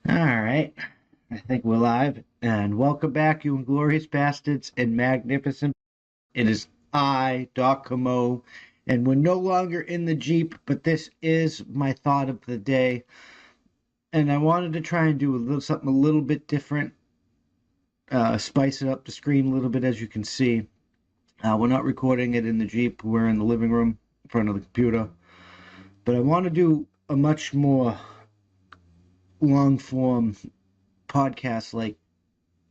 All right. I think we're live. And welcome back, you Inglorious Bastards and Magnificent. It is I, Doc Camo, and we're no longer in the Jeep, but this is my thought of the day. And I wanted to try and do something a little bit different, spice it up the screen a little bit, as you can see. We're not recording it in the Jeep, we're in the living room in front of the computer. But I want to do a much more long form podcast like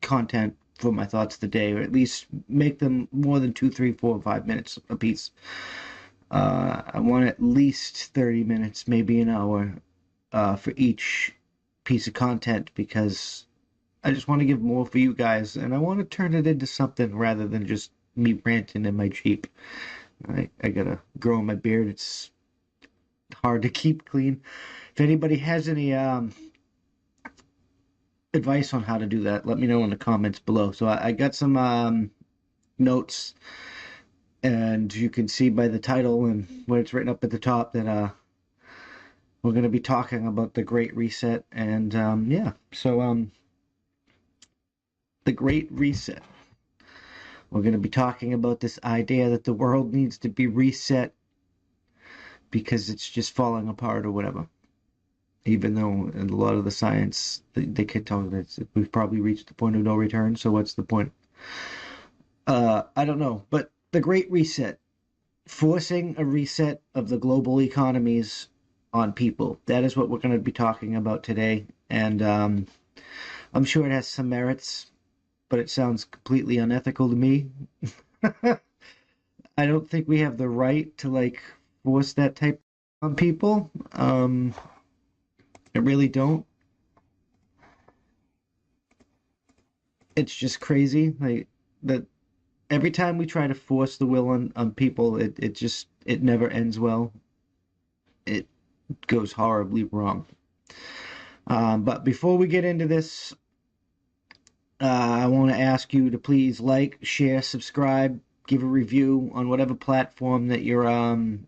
content for my thoughts today, or at least make them more than 2, 3, 4, 5 minutes a piece. I want at least 30 minutes, maybe an hour, for each piece of content because I just want to give more for you guys, and I want to turn it into something rather than just me ranting in my Jeep. I gotta grow my beard. It's hard to keep clean. If anybody has any advice on how to do that, let me know in the comments below. So I got some notes, and you can see by the title and what it's written up at the top that we're going to be talking about the Great Reset. And yeah, so the Great Reset. We're going to be talking about this idea that the world needs to be reset because it's just falling apart or whatever. Even though in a lot of the science, they could tell that we've probably reached the point of no return. So what's the point? I don't know. But the Great Reset, forcing a reset of the global economies on people. That is what we're going to be talking about today. And I'm sure it has some merits, but it sounds completely unethical to me. I don't think we have the right to like force that type on people. I really don't. It's just crazy. Like that every time we try to force the will on people, it never ends well. It goes horribly wrong. But before we get into this, I want to ask you to please like, share, subscribe, give a review on whatever platform that you're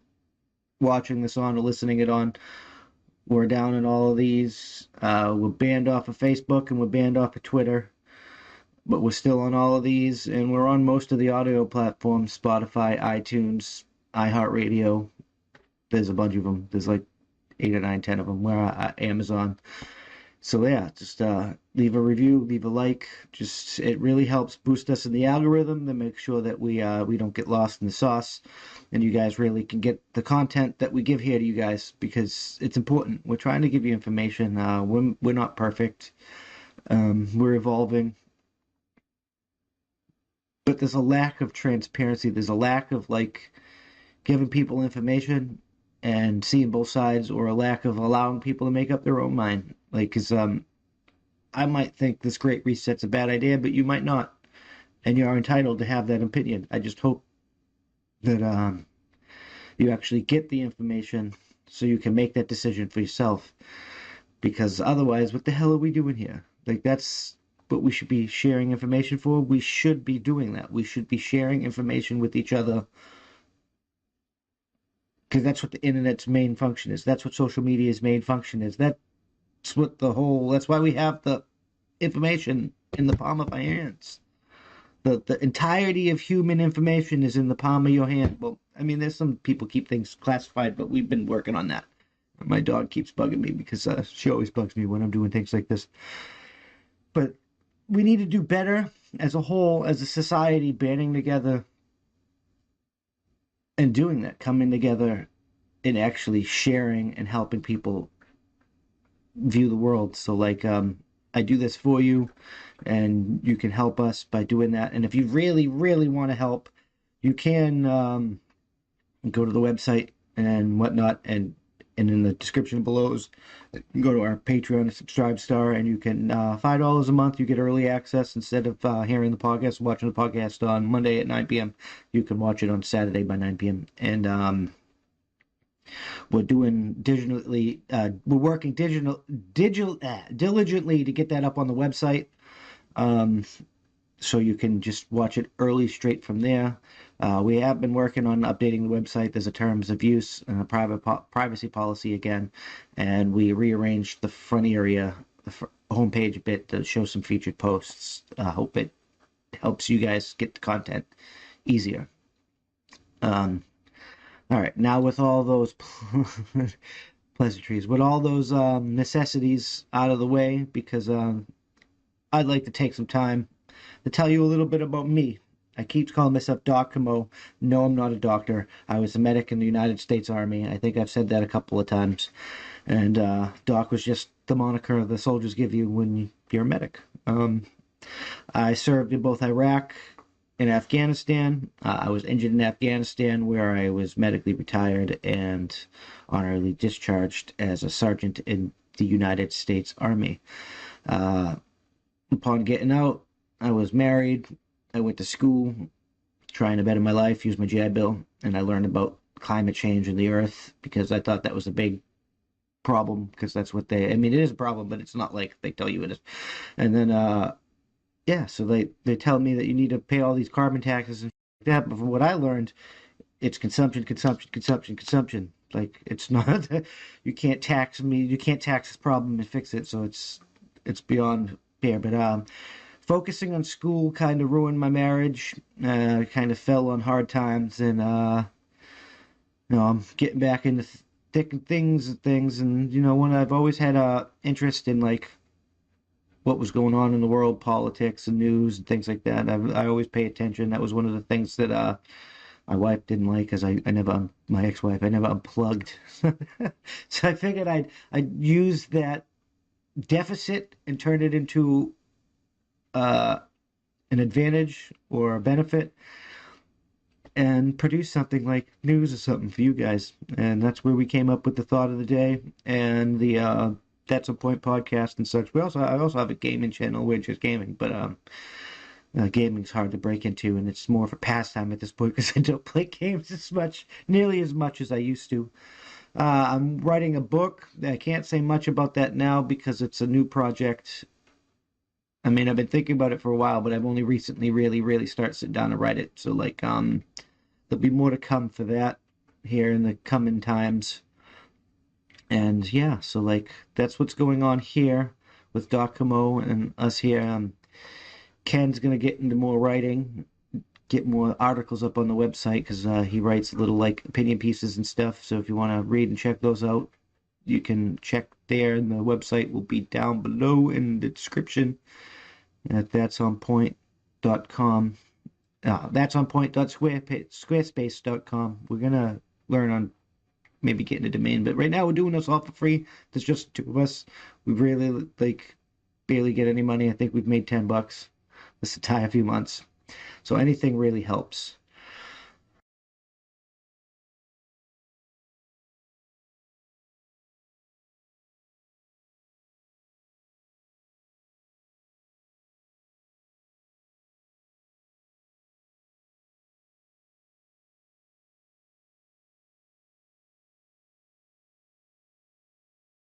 watching this on or listening it on. We're down in all of these. We're banned off of Facebook and we're banned off of Twitter, but we're still on all of these, and we're on most of the audio platforms: Spotify, iTunes, iHeartRadio. There's a bunch of them. There's like 8 or 9, 10 of them. We're Amazon. So yeah, just leave a review, leave a like. Just it really helps boost us in the algorithm to make sure that we don't get lost in the sauce, and you guys really can get the content that we give here to you guys because it's important. We're trying to give you information. We're not perfect. We're evolving, but there's a lack of transparency. There's a lack of like giving people information and seeing both sides, or a lack of allowing people to make up their own mind. Like, because I might think this Great Reset's a bad idea, but you might not, and you are entitled to have that opinion. I just hope that you actually get the information so you can make that decision for yourself. Because otherwise, what the hell are we doing here? Like, that's what we should be sharing information for. We should be doing that. We should be sharing information with each other because that's what the internet's main function is. That's what social media's main function is. That's why we have the information in the palm of our hands. The entirety of human information is in the palm of your hand. Well, I mean, there's some people keep things classified, but we've been working on that. My dog keeps bugging me because she always bugs me when I'm doing things like this. But we need to do better as a whole, as a society, banding together and doing that, coming together and actually sharing and helping people view the world. So like I do this for you, and you can help us by doing that. And if you really, really want to help, you can go to the website and whatnot, and in the description below is go to our Patreon and subscribe star, and you can $5 a month. You get early access instead of hearing the podcast, watching the podcast on Monday at 9 p.m. You can watch it on Saturday by 9 p.m. And we're doing digitally. We're working diligently to get that up on the website, um, so you can just watch it early straight from there. We have been working on updating the website. There's a terms of use and a privacy policy again, and we rearranged the front area the homepage a bit to show some featured posts. I hope it helps you guys get the content easier. Um, all right, now with all those pleasantries, with all those necessities out of the way, because I'd like to take some time to tell you a little bit about me. I keep calling myself Doc Camo. No, I'm not a doctor. I was a medic in the United States Army. I think I've said that a couple of times. And Doc was just the moniker the soldiers give you when you're a medic. I served in both Iraq and Afghanistan. I was injured in Afghanistan, where I was medically retired and honorably discharged as a sergeant in the United States Army. Upon getting out, I was married. I went to school, trying to better my life, use my GI Bill, and I learned about climate change and the Earth because I thought that was a big problem because that's what I mean, it is a problem, but it's not like they tell you it is. And then, yeah, so they tell me that you need to pay all these carbon taxes and like that. But from what I learned, it's consumption, consumption, consumption, consumption. Like it's not, you can't tax me, you can't tax this problem and fix it. So it's beyond fair. But focusing on school kind of ruined my marriage. Kind of fell on hard times, and I'm getting back into thick things, and when I've always had a interest in like what was going on in the world, politics and news and things like that. I always pay attention. That was one of the things that my wife didn't like, because I never, my ex-wife, I never unplugged. So I figured I'd use that deficit and turn it into an advantage or a benefit, and produce something like news or something for you guys. And that's where we came up with the thought of the day and the That's a Point podcast and such. I also have a gaming channel, which is gaming, but gaming's hard to break into, and it's more of a pastime at this point because I don't play games nearly as much as I used to. I'm writing a book. I can't say much about that now because it's a new project. I mean, I've been thinking about it for a while, but I've only recently really started sitting down to write it. So like, there'll be more to come for that here in the coming times. And yeah, so like that's what's going on here with Doc Camo and us here. Ken's gonna get into more writing, get more articles up on the website because he writes little like opinion pieces and stuff. So if you want to read and check those out, you can check there, and the website will be down below in the description at that'sonpoint.com. That'sonpoint.squarespace.com. We're gonna learn on maybe getting a domain, but right now we're doing this all for free. There's just two of us. We really like barely get any money. I think we've made $10 this entire few months. So anything really helps.